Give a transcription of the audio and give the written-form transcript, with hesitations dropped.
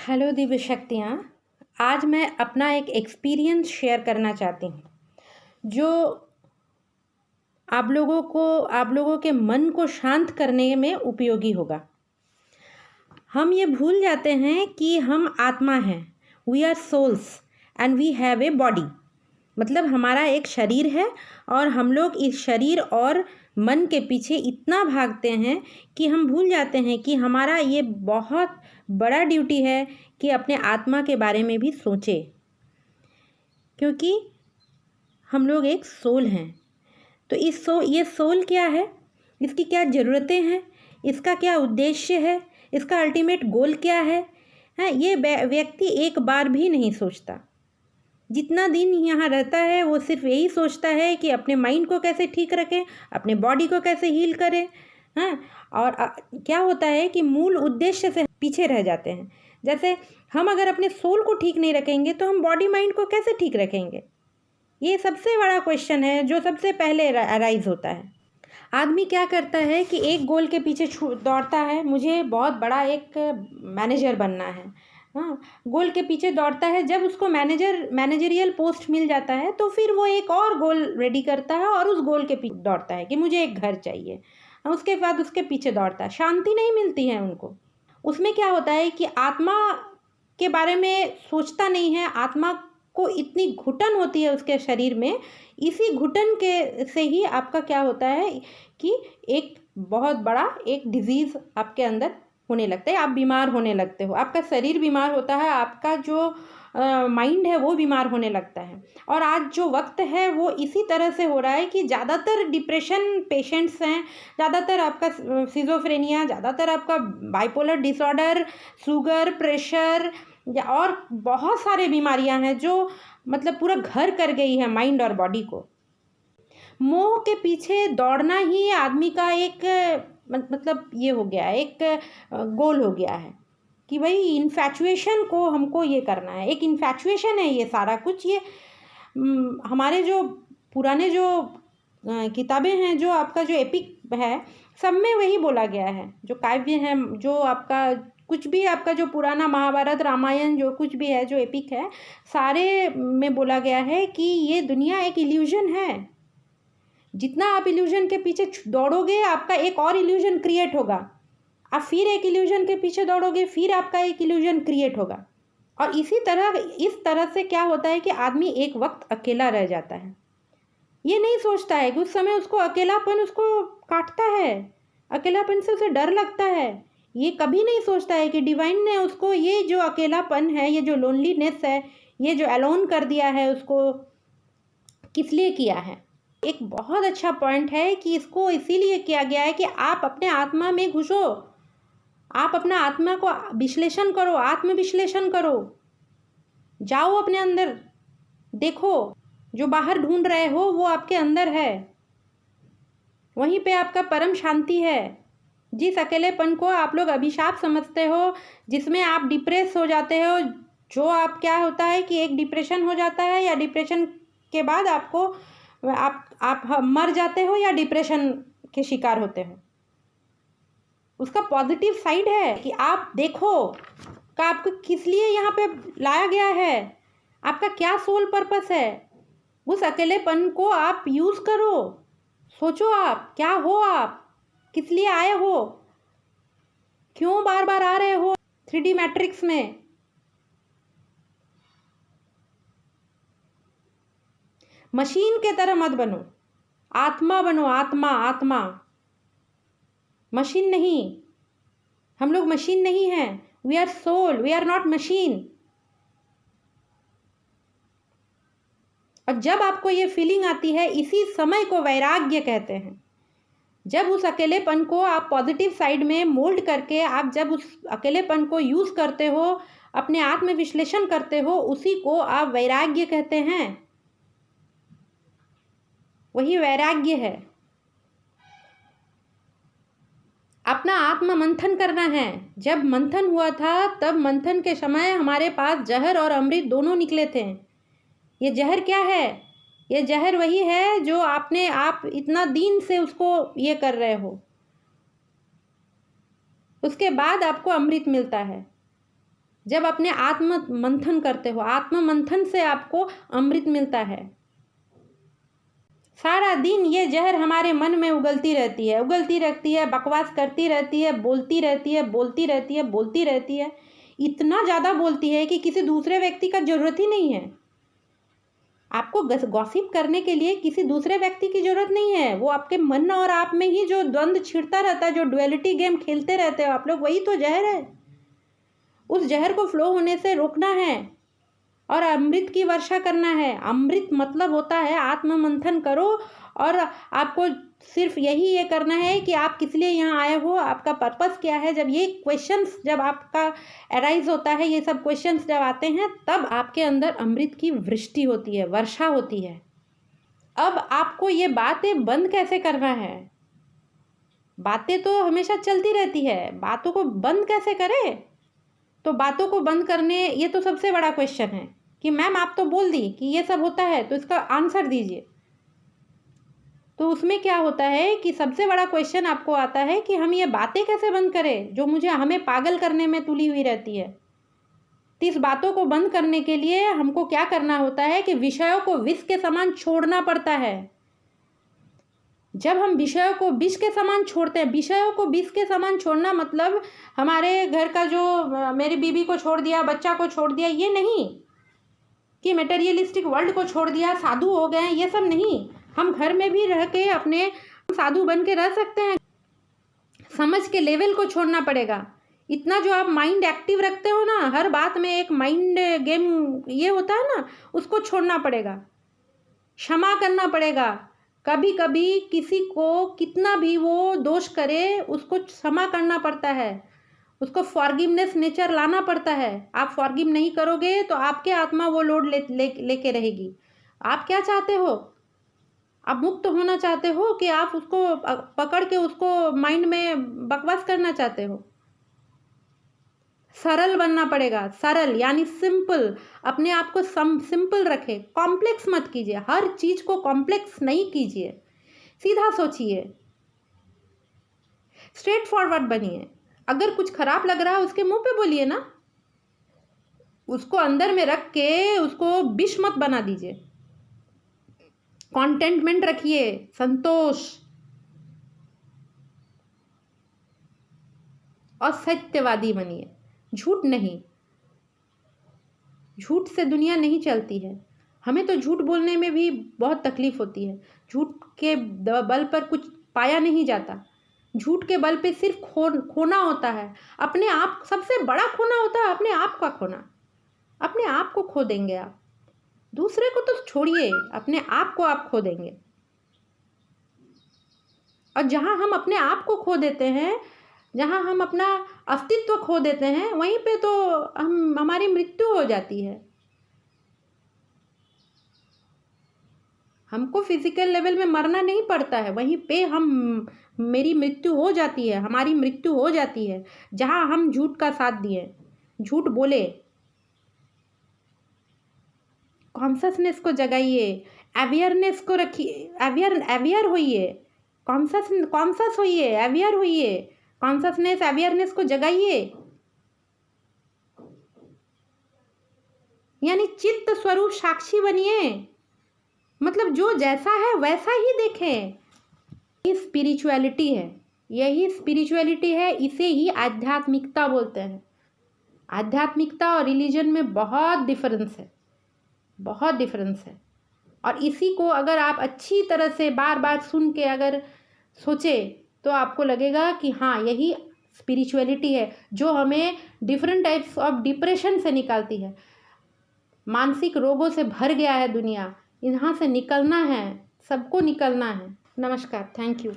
Hello Divya शक्तियाँ। आज मैं अपना एक एक्सपीरियंस शेयर करना चाहती हूँ जो आप लोगों के मन को शांत करने में उपयोगी होगा। हम ये भूल जाते हैं कि हम आत्मा हैं, we are souls and we have a body. मतलब हमारा एक शरीर है और हम लोग इस शरीर और मन के पीछे इतना भागते हैं कि हम भूल जाते हैं कि हमारा ये बहुत बड़ा ड्यूटी है कि अपने आत्मा के बारे में भी सोचें, क्योंकि हम लोग एक सोल हैं। तो ये सोल क्या है, इसकी क्या ज़रूरतें हैं, इसका क्या उद्देश्य है, इसका अल्टीमेट गोल क्या है, ये व्यक्ति एक बार भी नहीं सोचता। जितना दिन यहाँ रहता है वो सिर्फ यही सोचता है कि अपने माइंड को कैसे ठीक रखें, अपने बॉडी को कैसे हील करें। और क्या होता है कि मूल उद्देश्य से पीछे रह जाते हैं। जैसे हम अगर अपने सोल को ठीक नहीं रखेंगे तो हम बॉडी माइंड को कैसे ठीक रखेंगे? ये सबसे बड़ा क्वेश्चन है जो सबसे पहले अराइज होता है। आदमी क्या करता है कि एक गोल के पीछे दौड़ता है, मुझे बहुत बड़ा एक मैनेजर बनना है। गोल के पीछे दौड़ता है। जब उसको मैनेजरियल पोस्ट मिल जाता है तो फिर वो एक और गोल रेडी करता है और उस गोल के पीछे दौड़ता है कि मुझे एक घर चाहिए। उसके बाद उसके पीछे दौड़ता है। शांति नहीं मिलती है उनको। उसमें क्या होता है कि आत्मा के बारे में सोचता नहीं है। आत्मा को इतनी घुटन होती है उसके शरीर में। इसी घुटन के से ही आपका क्या होता है कि एक बहुत बड़ा एक डिजीज़ आपके अंदर होने लगता है। आप बीमार होने लगते हो, आपका शरीर बीमार होता है, आपका जो माइंड है वो बीमार होने लगता है। और आज जो वक्त है वो इसी तरह से हो रहा है कि ज़्यादातर डिप्रेशन पेशेंट्स हैं, ज़्यादातर आपका सिजोफ्रेनिया, ज़्यादातर आपका बाइपोलर डिसऑर्डर, शुगर, प्रेशर या और बहुत सारे बीमारियां हैं जो मतलब पूरा घर कर गई है माइंड और बॉडी को। मोह के पीछे दौड़ना ही आदमी का एक मतलब ये हो गया है, एक गोल हो गया है कि भाई इन्फैचुएशन को हमको ये करना है। एक इन्फैचुएशन है ये सारा कुछ। ये हमारे जो पुराने जो किताबें हैं, जो आपका जो एपिक है, सब में वही बोला गया है। जो काव्य है, जो आपका कुछ भी आपका जो पुराना महाभारत, रामायण, जो कुछ भी है, जो एपिक है, सारे में बोला गया है कि ये दुनिया एक इल्यूजन है। जितना आप इल्यूजन के पीछे दौड़ोगे आपका एक और इल्यूजन क्रिएट होगा। आप फिर एक इल्यूजन के पीछे दौड़ोगे, फिर आपका एक इल्यूजन क्रिएट होगा। और इस तरह से क्या होता है कि आदमी एक वक्त अकेला रह जाता है। ये नहीं सोचता है कि उस समय उसको अकेलापन उसको काटता है, अकेलापन से उसे डर लगता है। ये कभी नहीं सोचता है कि डिवाइन ने उसको ये जो अकेलापन है, ये जो लोनलीनेस है, ये जो अलोन कर दिया है, उसको किस लिए किया है। एक बहुत अच्छा पॉइंट है कि इसको इसीलिए किया गया है कि आप अपने आत्मा में घुसो, आप अपना आत्मा को विश्लेषण करो, आत्मविश्लेषण करो, जाओ अपने अंदर, देखो जो बाहर ढूंढ रहे हो वो आपके अंदर है। वहीं पे आपका परम शांति है। जिस अकेलेपन को आप लोग अभिशाप समझते हो, जिसमें आप डिप्रेस हो जाते हो, जो आप क्या होता है कि एक डिप्रेशन हो जाता है या डिप्रेशन के बाद आपको आप मर जाते हो या डिप्रेशन के शिकार होते हो। उसका पॉजिटिव साइड है कि आप देखो कि आपको किस लिए यहाँ पे लाया गया है, आपका क्या सोल पर्पस है। उस अकेलेपन को आप यूज़ करो। सोचो आप क्या हो, आप किस लिए आए हो, क्यों बार बार आ रहे हो 3D मैट्रिक्स में। मशीन के तरह मत बनो, आत्मा बनो। आत्मा आत्मा, मशीन नहीं। हम लोग मशीन नहीं हैं। We are soul, we are not machine. और जब आपको ये फीलिंग आती है, इसी समय को वैराग्य कहते हैं। जब उस अकेलेपन को आप पॉजिटिव साइड में मोल्ड करके, आप जब उस अकेलेपन को यूज़ करते हो, अपने आत्म विश्लेषण करते हो, उसी को आप वैराग्य कहते हैं। वही वैराग्य है। अपना आत्म मंथन करना है। जब मंथन हुआ था तब मंथन के समय हमारे पास जहर और अमृत दोनों निकले थे। ये जहर क्या है? ये जहर वही है जो आप इतना दिन से उसको ये कर रहे हो, उसके बाद आपको अमृत मिलता है। जब अपने आत्म मंथन करते हो, आत्म मंथन से आपको अमृत मिलता है। सारा दिन ये जहर हमारे मन में उगलती रहती है, बकवास करती रहती है, बोलती रहती है, इतना ज़्यादा बोलती है कि किसी दूसरे व्यक्ति का ज़रूरत ही नहीं है। आपको गॉसिप करने के लिए किसी दूसरे व्यक्ति की ज़रूरत नहीं है। वो आपके मन और आप में ही जो द्वंद्व छिड़ता रहता है, जो डुअलिटी गेम खेलते रहते हो आप लोग, वही तो जहर है। उस जहर को फ्लो होने से रोकना है और अमृत की वर्षा करना है। अमृत मतलब होता है आत्म मंथन करो, और आपको सिर्फ यही ये करना है कि आप किस लिए यहाँ आए हो, आपका पर्पस क्या है। जब ये क्वेश्चंस जब आपका अराइज होता है, ये सब क्वेश्चंस जब आते हैं, तब आपके अंदर अमृत की वृष्टि होती है, वर्षा होती है। अब आपको ये बातें बंद कैसे करना है? बातें तो हमेशा चलती रहती है, बातों को बंद कैसे करें? तो बातों को बंद करने, ये तो सबसे बड़ा क्वेश्चन है कि मैम आप तो बोल दी कि ये सब होता है, तो इसका आंसर दीजिए। तो उसमें क्या होता है कि सबसे बड़ा क्वेश्चन आपको आता है कि हम ये बातें कैसे बंद करें जो हमें पागल करने में तुली हुई रहती है। तो इस बातों को बंद करने के लिए हमको क्या करना होता है कि विषयों को विष के समान छोड़ना पड़ता है। जब हम विषयों को विष के समान छोड़ते हैं, विषयों को विष के समान छोड़ना मतलब हमारे घर का जो मेरी बीवी को छोड़ दिया, बच्चा को छोड़ दिया, ये नहीं कि मटेरियलिस्टिक वर्ल्ड को छोड़ दिया, साधु हो गए, ये सब नहीं। हम घर में भी रह के अपने साधु बन के रह सकते हैं। समझ के लेवल को छोड़ना पड़ेगा। इतना जो आप माइंड एक्टिव रखते हो ना, हर बात में एक माइंड गेम ये होता है ना, उसको छोड़ना पड़ेगा। क्षमा करना पड़ेगा। कभी कभी किसी को कितना भी वो दोष करे, उसको क्षमा करना पड़ता है, उसको फॉरगिवनेस नेचर लाना पड़ता है। आप फॉरगिव नहीं करोगे तो आपके आत्मा वो लोड लेके रहेगी। आप क्या चाहते हो? आप मुक्त होना चाहते हो कि आप उसको पकड़ के उसको माइंड में बकवास करना चाहते हो? सरल बनना पड़ेगा। सरल यानी सिंपल। अपने आप को सिंपल रखें, कॉम्प्लेक्स मत कीजिए। हर चीज को कॉम्प्लेक्स नहीं कीजिए, सीधा सोचिए, स्ट्रेट फॉरवर्ड बनिए। अगर कुछ खराब लग रहा है उसके मुंह पे बोलिए ना, उसको अंदर में रख के उसको विष मत बना दीजिए। कॉन्टेंटमेंट रखिए, संतोष और सत्यवादी बनिए। झूठ नहीं, झूठ से दुनिया नहीं चलती है। हमें तो झूठ बोलने में भी बहुत तकलीफ होती है। झूठ के बल पर कुछ पाया नहीं जाता। झूठ के बल पे सिर्फ खोना होता है। अपने आप सबसे बड़ा खोना होता है, अपने आप का खोना। अपने आप को खो देंगे आप, दूसरे को तो छोड़िए, अपने आप को आप खो देंगे। और जहाँ हम अपने आप को खो देते हैं, जहाँ हम अपना अस्तित्व खो देते हैं, वहीं पे तो हमारी मृत्यु हो जाती है। हमको फिजिकल लेवल में मरना नहीं पड़ता है, वहीं पे मेरी मृत्यु हो जाती है, हमारी मृत्यु हो जाती है जहाँ हम झूठ का साथ दिए, झूठ बोले। कॉन्शसनेस को जगाइए, अवेयरनेस को रखिए, अवेयर होइए, कॉन्शस होइए, अवेयर होइए। कॉन्शसनेस अवेयरनेस को जगाइए, यानी चित्त स्वरूप साक्षी बनिए। मतलब जो जैसा है वैसा ही देखें। ये स्पिरिचुअलिटी है, यही स्पिरिचुअलिटी है, इसे ही आध्यात्मिकता बोलते हैं। आध्यात्मिकता और रिलीजन में बहुत डिफरेंस है, बहुत डिफरेंस है। और इसी को अगर आप अच्छी तरह से बार बार सुन के अगर सोचे तो आपको लगेगा कि हाँ, यही स्पिरिचुअलिटी है जो हमें डिफरेंट टाइप्स ऑफ डिप्रेशन से निकालती है। मानसिक रोगों से भर गया है दुनिया, यहाँ से निकलना है, सबको निकलना है। नमस्कार, थैंक यू।